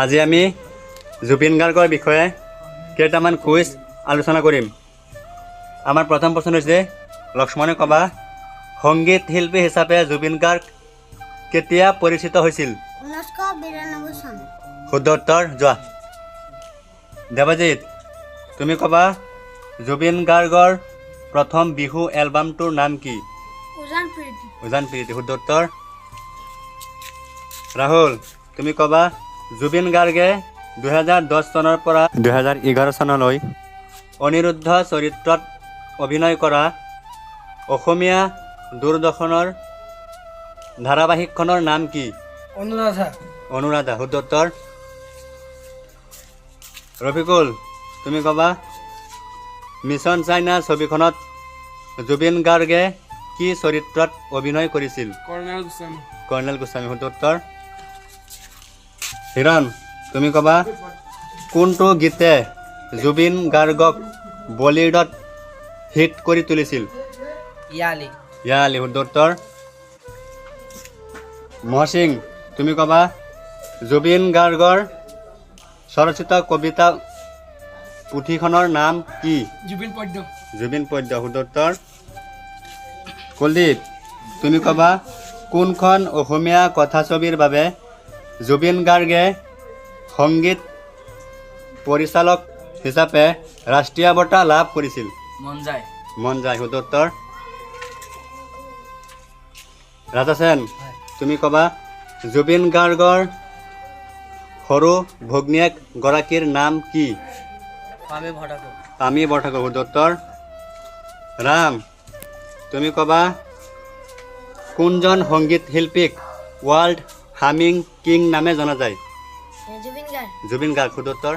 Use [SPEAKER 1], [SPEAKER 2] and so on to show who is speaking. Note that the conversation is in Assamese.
[SPEAKER 1] আজি আমি জুবিন গাৰ্গৰ বিষয়ে কেইটামান কুইজ আলোচনা কৰিম। আমাৰ প্ৰথম প্ৰশ্ন হৈছে লক্ষ্মণে ক'বা সংগীত শিল্পী হিচাপে জুবিন গাৰ্গ কেতিয়া পৰিচিত হৈছিল?
[SPEAKER 2] 1992 চন।
[SPEAKER 1] শুদ্ধ উত্তৰ যোৱা। দেৱজিৎ তুমি ক'বা জুবিন গাৰ্গৰ প্ৰথম বিহু এলবামটোৰ নাম কি? উজান প্ৰীতি শুদ্ধ উত্তৰ। ৰাহুল তুমি ক'বা জুবিন গাৰ্গে 2010 চনৰ পৰা 2011 চনলৈ অনিৰুদ্ধ চৰিত্ৰত অভিনয় কৰা অসমীয়া দূৰদৰ্শনৰ ধাৰাবাহিকখনৰ নাম কি? অনুৰাধা শুদ্ধ উত্তৰ। ৰফিকুল তুমি ক'বা মিছন চাইনা ছবিখনত জুবিন গাৰ্গে কি চৰিত্ৰত অভিনয় কৰিছিল? কৰ্ণেল গোস্বামী শুদ্ধ উত্তৰ। হিৰণ তুমি ক'বা কোনটো গীতে জুবিন গাৰ্গক বলিউডত হিট কৰি তুলিছিল? ইয়ালি শুদ্ধ উত্তৰ। মহসিং তুমি ক'বা জুবিন গাৰ্গৰ স্বৰচিত কবিতা পুথিখনৰ নাম কি? জুবিন পদ্য শুদ্ধ উত্তৰ। কুলদীপ তুমি ক'বা কোনখন অসমীয়া কথাছবিৰ বাবে জুবিন গাৰ্গে সংগীত পৰিচালক হিচাপে ৰাষ্ট্ৰীয় বঁটা লাভ কৰিছিল? মন যায় শুদ্ধ উত্তৰ। ৰাজা সেন তুমি ক'বা জুবিন গাৰ্গৰ সৰু ভগ্নীয়েক গৰাকীৰ নাম কি? পামী বৰঠাকুৰ শুদ্ধ উত্তৰ। ৰাম তুমি ক'বা কোনজন সংগীত শিল্পীক ৱৰ্ল্ড হামিং কিং নামে জনা যায়? জুবিন গাৰ্গ শুদ্ধ উত্তৰ।